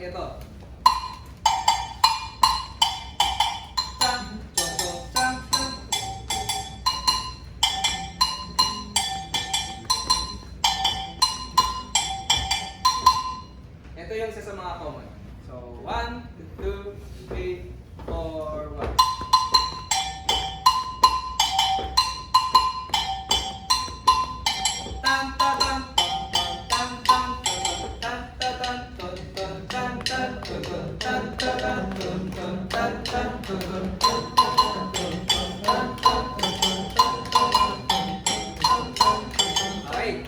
ito. Ito yung isa sa mga common. So, 1, 2, 3, 4, 1. Okay.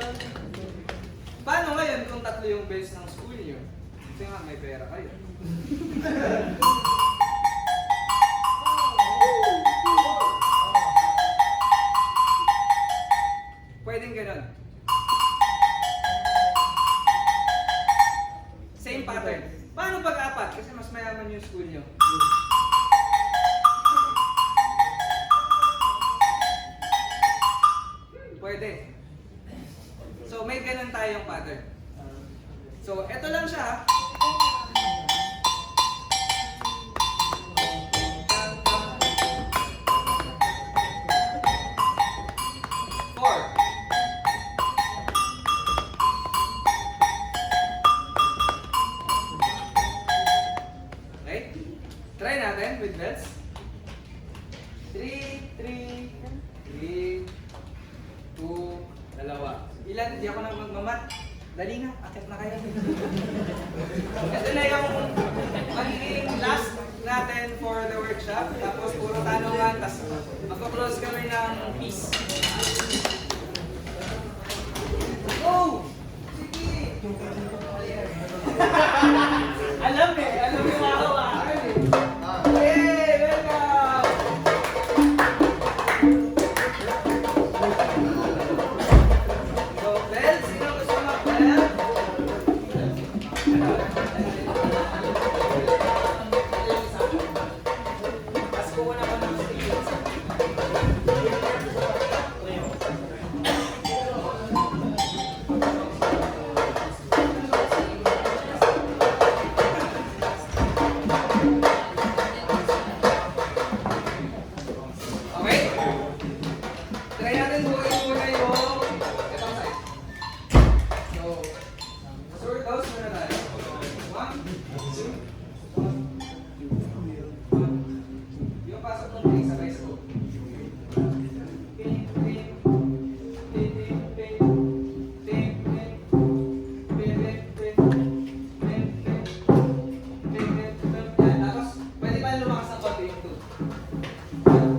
Paano ngayon kung tatlo yung bells ng school niyo? Kasi nga may pera kayo. Pwedeng ganun. Same pattern. Paano pag-apat? Kasi mas mayaman yung school nyo. Pwede. So may ganun tayong pattern. So eto lang siya. Try natin with bells. 3, 3, 3, 2, dalawa. Ilan? Hindi ako na magmamat. Dali na, akit na kayo. Ito na yung magiging last natin for the workshop. Tapos puro tanungan, tapos magko-close kami ng peace. Go! Sige! Alam yung hawakan eh. Hey, welcome! So, Bell, sino gusto mag-Bell? Pasko ko naman ng stage. Try natin buuin muna yung itong side. So, sort house muna tayo. 1, 2, 1. Yung pasok ng 3 sabay sa hook. Pin, pin, pin, pin, pin, pin, pin, pin, pin, pin, pin, pin, pin, pin. Yan, tapos pwede pa lumakas ng konti yung 2.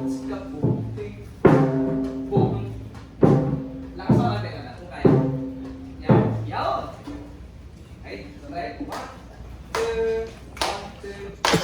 Skap po. Lakas pa natin na kung kaya. Yan. Yaw! Okay, so try. 1, 2, 1, 2, 3.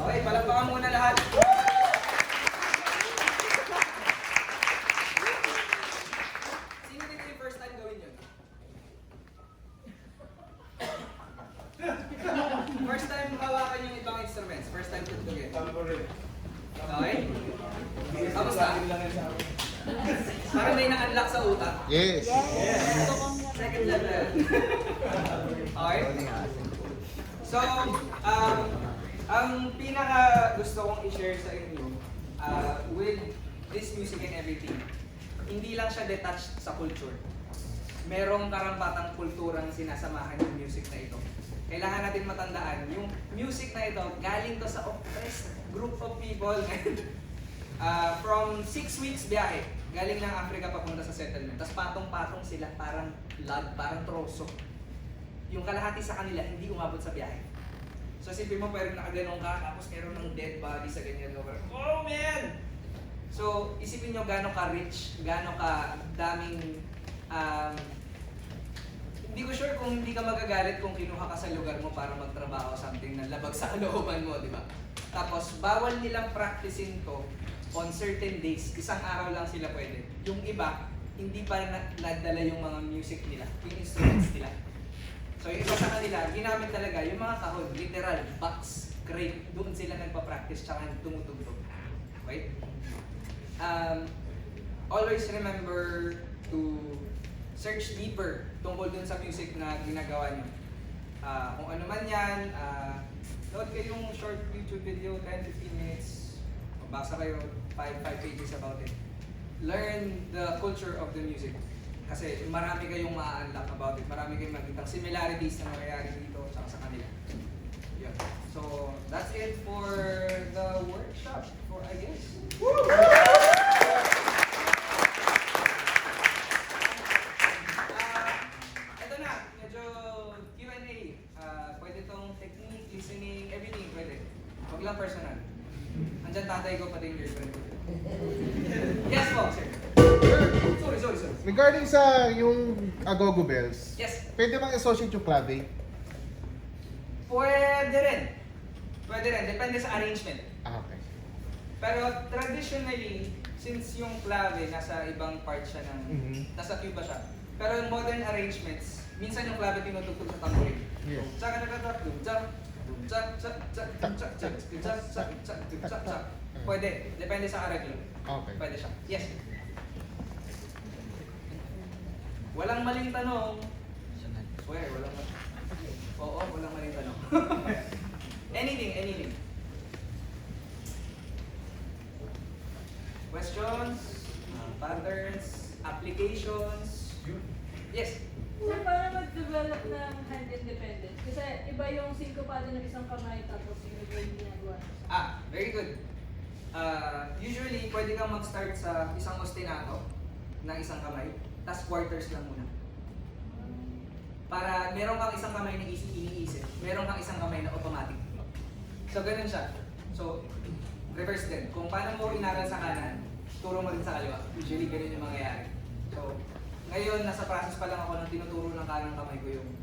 Okay, palakpakan muna lahat. Sino dito yung first time gawin yun? First time hawakan yung ibang instruments. First time tutugin. Okay? Kamusta? Parang may na-unlock sa utak. Yes. Second level. Okay? So, ang pinaka gusto kong i-share sa inyo with this music and everything, hindi lang siya detached sa culture. Merong karampatang kulturang sinasamahan yung music na ito. Kailangan natin matandaan, yung music na ito, galing to sa oppressed group of people. From 6 weeks biyahe, galing ng Africa papunta sa settlement. Tapos patong-patong sila, parang log, parang troso. Yung kalahati sa kanila, hindi umabot sa biyahe. So sipin mo, pero nakaganong ka, tapos meron ng dead body sa ganyan. Oh man! So isipin nyo gano'ng ka-rich, gano'ng ka-daming hindi ko sure kung hindi ka magagalit kung kinuha ka sa lugar mo para magtrabaho something na labag sa kalooban mo, di ba? Tapos, bawal nilang practicing to on certain days. Isang araw lang sila pwede. Yung iba, hindi pa nadala yung mga music nila, yung instruments nila. So, yung iba sa kanila, ginamit talaga yung mga kahon, literal, box, crate, doon sila nagpa-practice tsaka tumutugtog. Okay? Always remember to search deeper tungkol dun sa music na ginagawa nyo. Kung ano man yan, nood kayong short YouTube video, 10-15 minutes, magbasa kayo 5 pages about it. Learn the culture of the music. Kasi marami kayong ma-unlock about it, marami kayong makikita similarities na nangyayari dito sa kanila. Yeah. So, that's it for the workshop, for I guess. Woo! Listening, everything pwede. Huwag lang personal. Andyan tatay ko pati yung girlfriend ko. Yes po, sir. Sorry. Regarding sa yung Agogo Bells, Yes. pwede bang associate yung clave? Pwede rin. Depende sa arrangement. Okay. Pero traditionally, since yung clave nasa ibang part siya ng, nasa tuba siya. Pero yung modern arrangements, minsan yung clave tinutugtog sa tambourine. Yes. Tsaka nagtatap, pwede, depende sa arreglo. Okay. Pwede siya. Yes. Walang maling tanong. Swear, walang maling. Oo, walang maling tanong. Anything. Questions, patterns, applications. Yes. Sir, para mag-develop ng hand independent, kasi iba yung syncopado ng isang kamay tapos yung iba yung ginagawa. Very good. Usually, pwede kang mag-start sa isang ostinato ng isang kamay, tapos quarters lang muna. Para meron kang isang kamay na iniisip, meron kang isang kamay na automatic. So, ganun siya. So, reverse din. Kung paano mo inaral sa kanan, turo mo rin sa kaliwa. Usually, ganun yung mangyayari. So, ngayon, nasa process pa lang ako nang tinuturo ng kanang kamay ko yung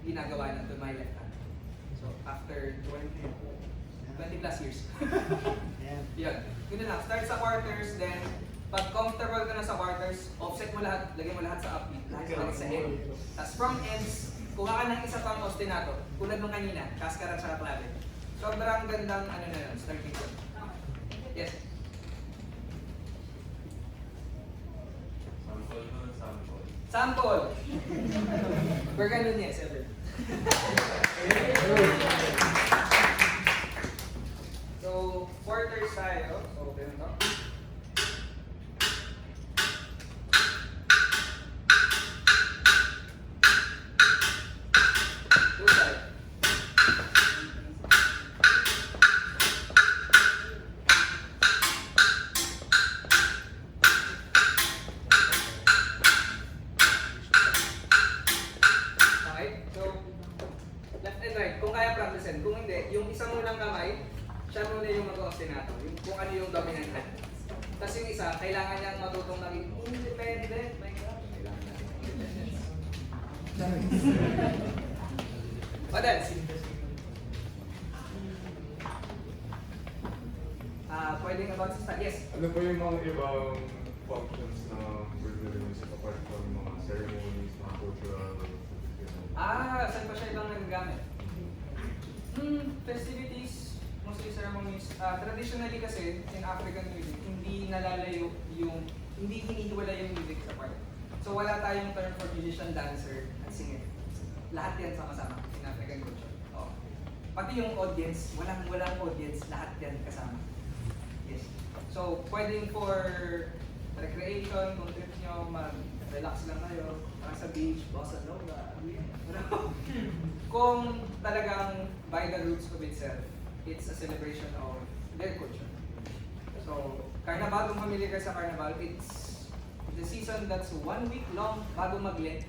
ginagawa na to my left hand. So, after 20 plus years. Yan. Yun lang. Start sa quarters, then pag comfortable ka na sa quarters, offset mo lahat, lagay mo lahat sa upbeat, lahat sa end. Tapos from ends, kuha ka ng isa pang ostinato, tulad nung kanina, kaskarat sa clave. Sobrang gandang ano na yun, starting point. Yes. Sample. We're ganun niya, sir. So, quarters tayo. So, ganun to. Two side. Kung hindi, yung isa munang kamay, siya muna yung mag-ostinato, kung ano yung dominant hand. Tapos yung isa, kailangan niyang matutong maging independent. My God, kailangan natin independence. What else? pwedeng about sa style. Yes. Ano po yung mga ibang functions na Brazilian music apart from mga ceremonies, mga cultural, Saan pa siya ibang nagagamit? Festivities, mostly ceremonies. Traditionally kasi, in African music, hindi nalalayo yung, hindi hinihiwala yung music sa part. So wala tayong term for musician, dancer, and singer. Lahat yan sama-sama in African culture. Oh. Pati yung audience, walang audience, lahat yan kasama. Yes. So, pwedeng for recreation, kung trip nyo, mag-relax lang kayo, parang sa beach, bossa nova, kung talagang by the roots of itself, it's a celebration of their culture. So, Carnival, kung familiar kayo sa Carnival, it's the season that's 1 week long bago mag-Lent.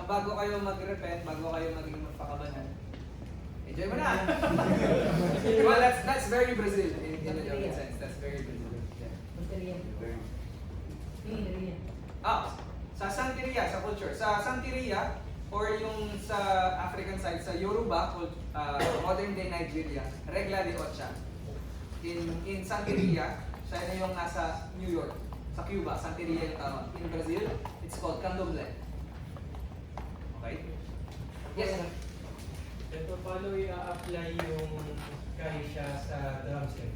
Bago kayo mag-repent, bago kayo maging magpakabanan. Enjoy mo na! Well, that's very Brazil in a general sense. That's very Brazil. Sa Santeria, sa culture. Sa Santeria, or yung sa African side, sa Yoruba, modern day Nigeria, regla de ocha. In Santeria, siya na yung nasa New York. Sa Cuba, Santeria yung tawag. In Brazil, it's called candomblé. Okay? Yes? Ito, paano i-apply yung kahisya sa drum set?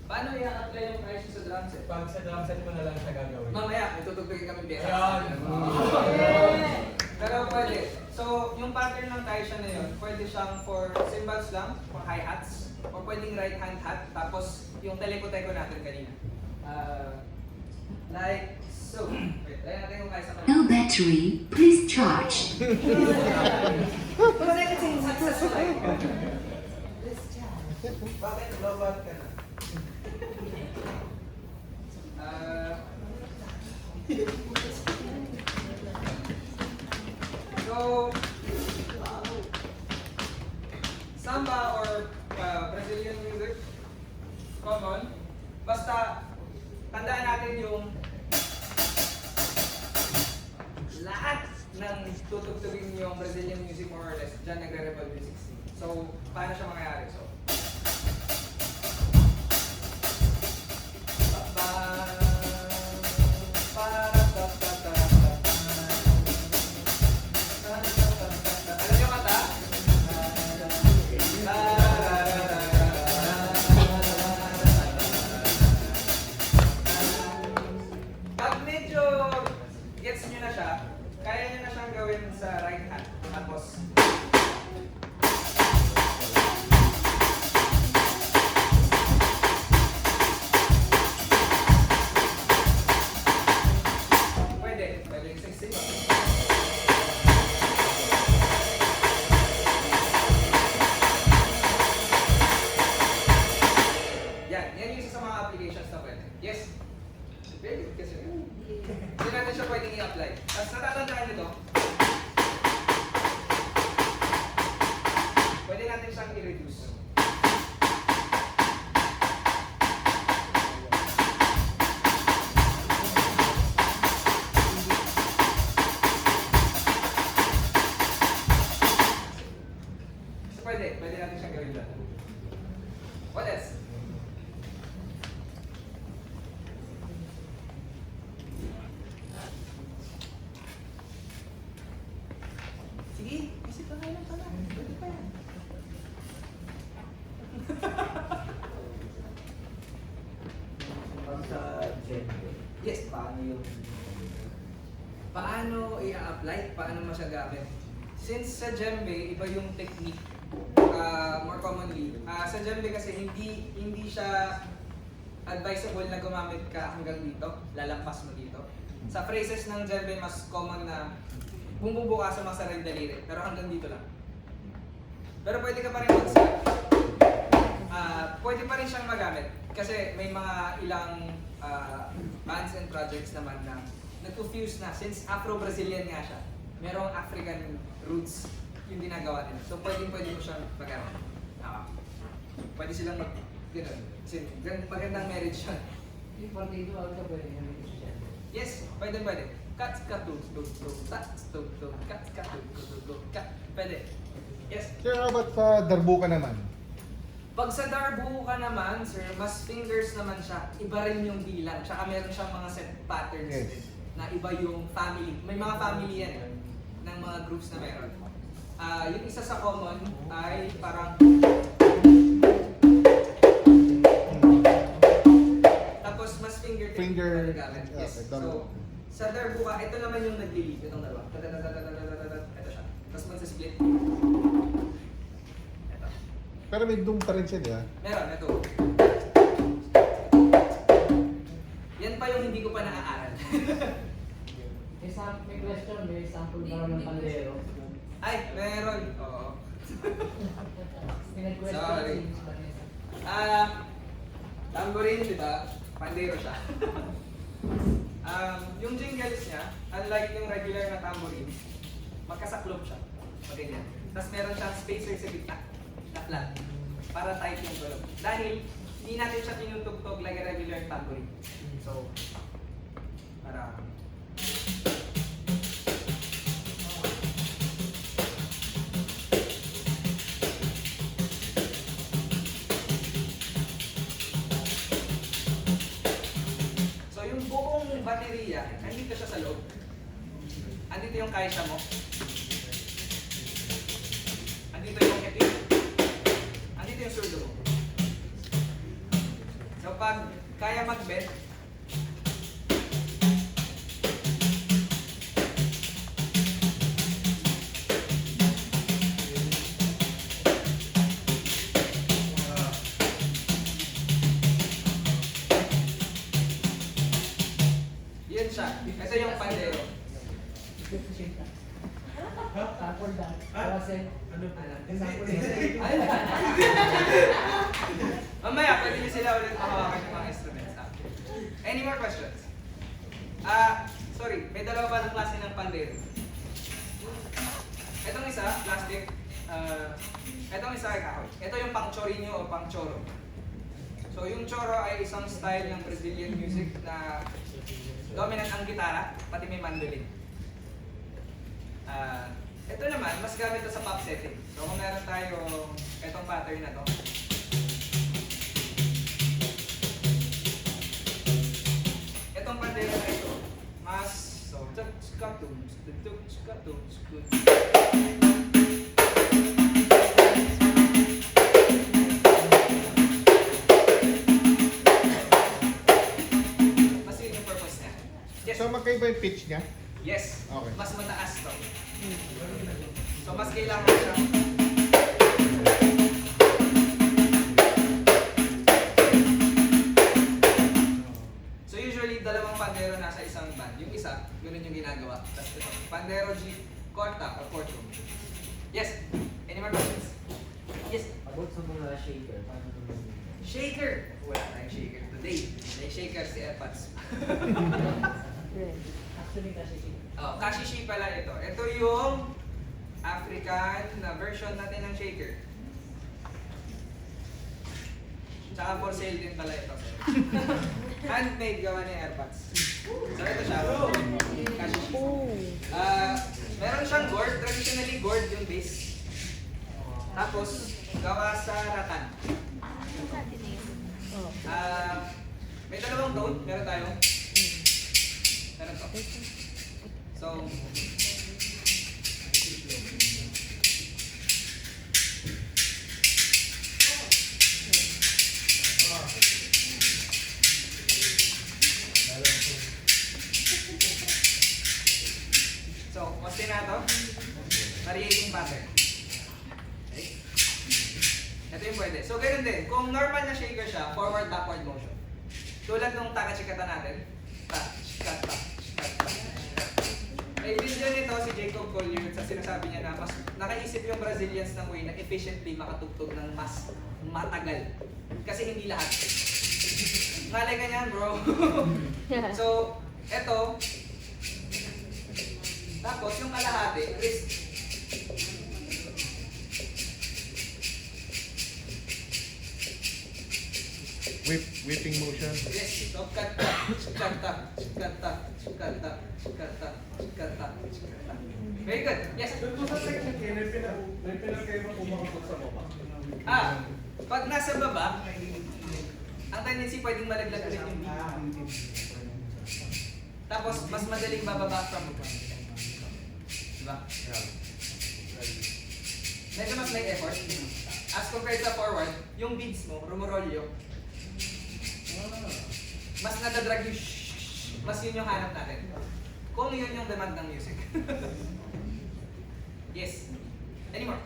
Paano i-apply yung price sa drum set? Pag sa drum set mo na lang siya gagawin. Mamaya, may tutugtugin kami piyesa. Ayan. Pero pwede. So, yung pattern ng taisha na yun, pwede siyang for cymbals lang, for hi-hats, or pwedeng right hand hat, tapos yung telepoteko natin kanina. Like so. Wait, try natin kung kaya sa No battery, please charge. Kasi kasi successful eh. Bakit lobot ka na? So, samba or Brazilian music, common. Basta, tandaan natin yung lahat ng tutugtugin yung Brazilian music more or less, dyan nagre-revolve yung 16. So, paano siya mangyayari? So, alam niyo kata? Pag medyo gets niyo na siya, kaya niyo na siyang gawin sa right hand. Tapos, pwede yung 16. Yan yung isa sa mga applications na pwede. Yes? Very good kasi. Hindi natin siya pwedeng i-apply. Tapos natatandaan nyo to, pwede natin siyang i-reduce. So pwede natin siyang gawin dyan. What else? Sige, isip ka kayo lang pala. Pwede pa yan. Pag sa djembe, Yes. paano yung Paano i-apply? Paano mo siya gamit? Since sa djembe, iba yung technique. More commonly. Sa djembe kasi hindi siya advisable na gumamit ka hanggang dito. Lalampas mo dito. Sa phrases ng djembe, mas common na bumubuo ka sa mga sariling daliri. Pero hanggang dito lang. Pero pwede ka pa rin mag-start. Pwede pa rin siyang magamit. Kasi may mga ilang bands and projects naman na nag-fuse na. Since Afro-Brazilian nga siya, merong African roots yung ginagawa nila. So pwede mo siyang magamit. Pwede silang gano'n. Kasi magandang marriage yun. yung partido ako sa pwede namin ito siya. Yes, pwede. Cut, cut, cut, cut. Pwede. Yes. Sir, how about sa darbuka naman? Pag sa darbuka naman, sir, mas fingers naman siya. Iba rin yung bilang. Tsaka meron siyang mga set patterns Yes. din. Na iba yung family. May mga family yan ng mga groups na meron. Yung isa sa common ay parang tapos mas finger technique Finger, na nagamit. Yes. okay, So, sa darbuka, ito naman yung nag-lead. Itong dalawa. Ito siya. Tapos magsa-split. Ito. Pero may doom pa rin siya, di ba? Meron, ito. Yan pa yung hindi ko pa naaaral. May question, may sample ba ng pandero? Ay, meron. Oo. May nag-question Sorry. si Miss Vanessa. Tambourine, di ba? Pandero siya. Yung jingles niya, unlike yung regular na tambourine, magkasaklop siya. Ganyan. Tapos meron siyang spacer sa gitna, na flat, para tight yung tulog. Dahil hindi natin siya tinutugtog like a regular tambourine. So, para... So yung buong baterya, andito siya sa loob. Andito yung kaisya mo. Andito yung ito. Andito yung surdo mo. So pag kaya mag-bend, yun siya. Ito yung pandero. Sample daw. Kasi, Ano? sample daw. Ay! Mamaya, pwede niyo sila ulit makawakan yung mga instruments. Any more questions? Sorry, may dalawa pa ng klase ng pandero. Itong isa, plastic. Itong isa ay kahoy. Ito yung pang-chorinyo o pang-choro. So yung choro ay isang style ng Brazilian music na dominant ang gitara, pati may mandolin. Ito naman, mas gamit ito sa pop setting. So kung meron tayo itong pattern na to. Itong pandero na ito, mas so mas yun yung purpose niya. Yes. So magkaiba yung pitch niya? Yes. Okay. Mas mataas to. So mas kailangan mo siya. So usually dalawang pandero nasa isang band. Yung isa, ganun yung ginagawa. Tapos ito, pandero G, quarta or quarto. Yes. Any more questions? Yes. About sa mga shaker, paano naman? Shaker. Wala tayong shaker today. May shaker si Epats. Actually, kasi Oh, kashishi pala ito. Ito yung African na version natin ng shaker. Tsaka for sale din pala ito. Handmade gawa ni Airpods. So ito siya. Kashishi. Meron siyang gourd. Traditionally gourd yung base. Tapos gawa sa rattan. May dalawang tone. Meron tayong. Meron to. So, kasi na to, variating pattern. Okay? Ito yung pwede. So, ganun din. Kung normal na shaker siya, forward, backward motion. Tulad nung taka-chikata natin. Ta-chikata, chikata. May video nito si Jacob Collier sa sinasabi niya na mas nakaisip yung Brazilians ng way na efficiently makatugtog ng mas matagal. Kasi hindi lahat. Ngalay ka niyan, bro. So, eto. Tapos yung kalahati, wrist. Whipping motion. Yes, so kata, kata, kata, kata, kata, kata, kata. Very good. Yes. Doon sa technique, may pinagkaiba kung makapag sa mukha. Pag nasa baba, ang tendency pwedeng malaglag ulit yung beat. Tapos, mas madaling bababa from diba? Medyo mas may effort. As compared sa forward, yung beads mo, rumorolyo. Mas nadadrag yung mas yun yung hanap natin. Kung yun yung demand ng music. Yes. Any more?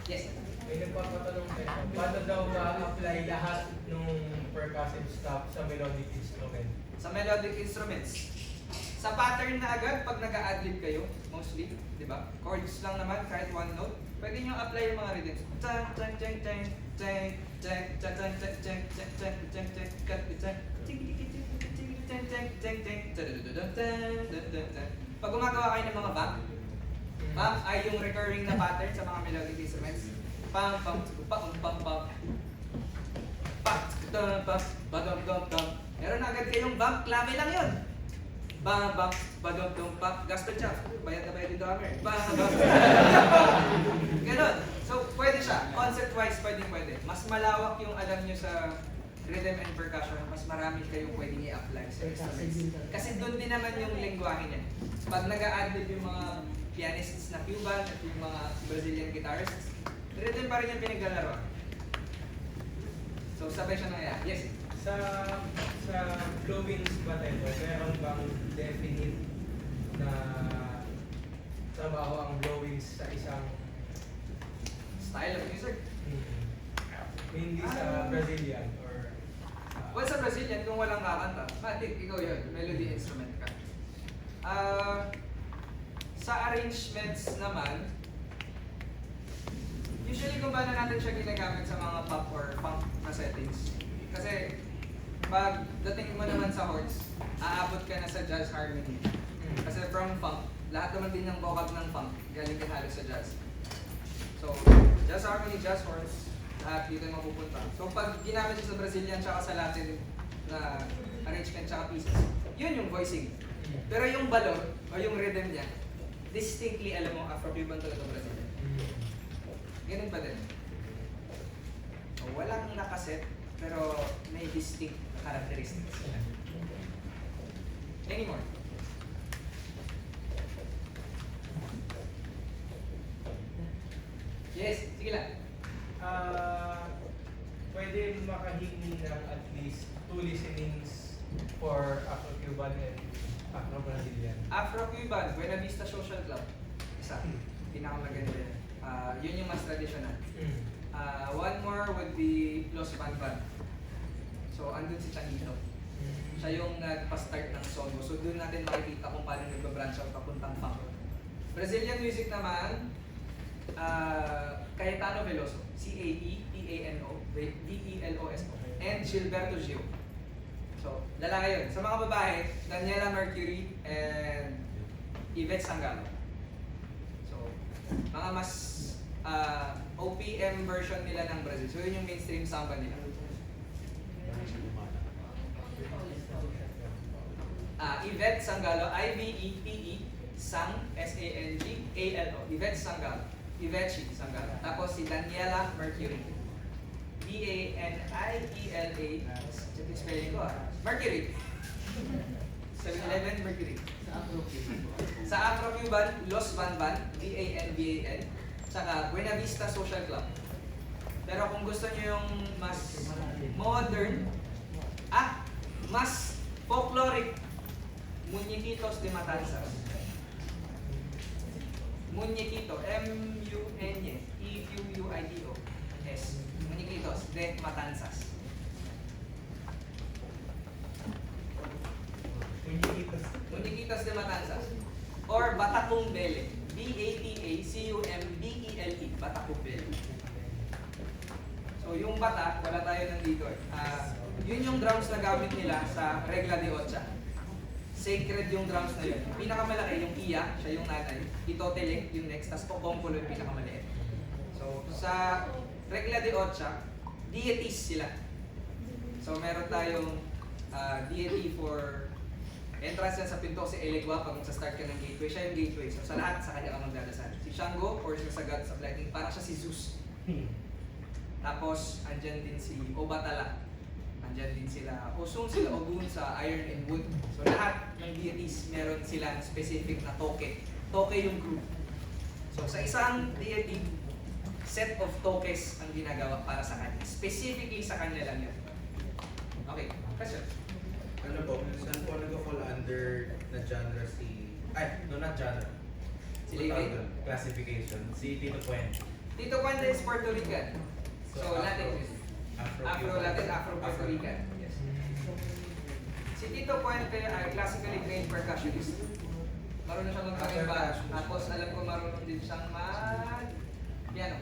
Yes. May nagpapatanong tayo, paano daw ma-apply lahat ng percussive stuff sa melodic instrument? Sa melodic instruments. Sa pattern na agad, pag nag-a-adlib kayo, mostly, di ba? Chords lang naman, kahit one note, pwede nyo apply yung mga rhythms. Chang, chang, chang, chang, chang, chang, chang, chang, chang, chang, chang, chang, chang, chang, chang. Pag gumagawa kayo ng mga bump, bump ay yung recurring na pattern sa mga melodic instruments. Pam, pam, pam, pam, pam. Pam, pam, pam, badam, dam, dam. Meron agad kayong bump, klame lang yun. Bam, bam, badam, dam, pam. Gospel chant. Bayad na bayad yung drummer. Bam, bam. Ganon. So, pwede siya. Concept-wise, pwede. Mas malawak yung alam nyo sa rhythm and percussion, mas marami kayong pwedeng i-apply sa instruments. Kasi doon din naman yung lengguwahe niya. Pag nag-a-adlib yung mga pianists na Cuban at yung mga Brazilian guitarists, rhythm pa rin yung pinaglalaro. So, sabay siya nangyayari. Yes? Sa blowings ba tayo, meron bang definite na trabaho ang blowings sa isang Style of music. hindi sa Brazilian or Well, sa Brazilian, kung walang kakanta, matik, ikaw yun, melody instrument ka. Sa arrangements naman, usually kung paano natin siya ginagamit sa mga pop or funk na settings. Kasi pag dating mo naman sa horns, aabot ka na sa jazz harmony. Kasi from funk, lahat naman din ng vocal ng funk, galing ka halos sa jazz. So, jazz harmony, jazz horns, lahat dito yung mapupunta. So pag ginamit siya sa Brazilian tsaka sa Latin na arrangement tsaka pieces, yun yung voicing. Pero yung balon o yung rhythm niya, distinctly alam mo, Afro-Cuban talaga Brazilian. Ganun pa din. So, walang nakaset, pero may distinct characteristics sila. Any more? Yes, sige lang. pwede makahingi ng at least 2 listenings for Afro-Cuban and Afro-Brazilian. Afro-Cuban, Buena Vista Social Club. Isa. Pinakamaganda yan. Yun yung mas traditional. One more would be Los Van Van. So, andun si Chanito. Siya yung nagpa-start ng solo. So, doon natin makikita kung paano nagpa-branch out papuntang funk. Brazilian music naman, Caetano Veloso. Caetano Veloso. And Gilberto Gil. So, lalaki yun. Sa mga babae, Daniela Mercury and Yvette Sangalo. So, mga mas OPM version nila ng Brazil. So, yun yung mainstream samba nila. Yvette Sangalo, I-V-E-T-E, Sang, S-A-N-G-A-L-O. Yvette Sangalo. Yvette Sangalo. Tapos si Daniela Mercury. D-A-N-I-E-L-A. Check yung spelling ko Mercury. 7-Eleven Mercury. Sa Afro-Cuban, Los Van Van, V-A-N-V-A-N. Saka Buena Vista Social Club. Pero kung gusto nyo yung mas modern, mas folkloric, Muñequitos de Matanzas. Muñequito, M-U-N-E-E-Q-U-I-T-O-S. Muñequitos de Matanzas. Muñequitos de Matanzas. Or Batacumbele. B-A-T-A-C-U-M-B-E-L-E. Batacumbele. So yung bata, wala tayo nandito yun yung drums na gamit nila sa Regla de Ocha. Sacred yung drums na yun. Yung pinakamalaki, yung Iya, siya yung nanay. Itotelek yung next, tapos Popompulo yung pinakamaliit. So, sa Regla de Ocha, deities sila. So, meron tayong deity for entrance yan sa pinto si Elegua pag sa-start ka ng gateway. Siya yung gateway. So, sa lahat, sa kanya ka magdadasal. Si Shango or sa God of Lightning, parang siya si Zeus. Tapos, andyan din si Obatala. Andyan din sila, Osung sila Ogun sa Iron and Wood. So lahat ng deities meron silang specific na toke. Toke yung group. So sa isang deity, set of tokes ang ginagawa para sa kanya. Specifically sa kanya lang yun. Okay, question. Ano po? Saan po nag-fall under na genre si... Ay, no, not genre. Si Levi? Classification. Si Tito Puente. Tito Puente is Puerto Rican. So Latin music. Afro-Latin, Afro-Puerto Rican. Yes. Si Tito Puente ay classically trained percussionist. Marunong siyang magpakimba. Tapos alam ko marunong din siyang mag-piano.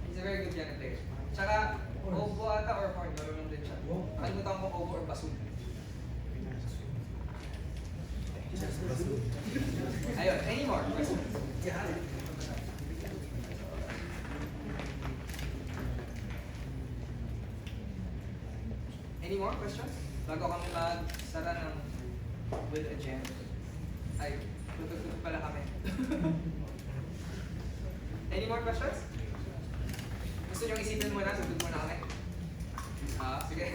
He's a very good piano player. Tsaka, obo ata or horn, marunong din siya. Kalimutan ko obo or bassoon. Ayun, any more questions? Any more questions? Bago kami magsara ng with a gem. Ay, tutugtog pala kami. Any more questions? Gusto nyo isipin muna, sugod muna kami? Sige.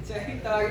Sige, tawagin.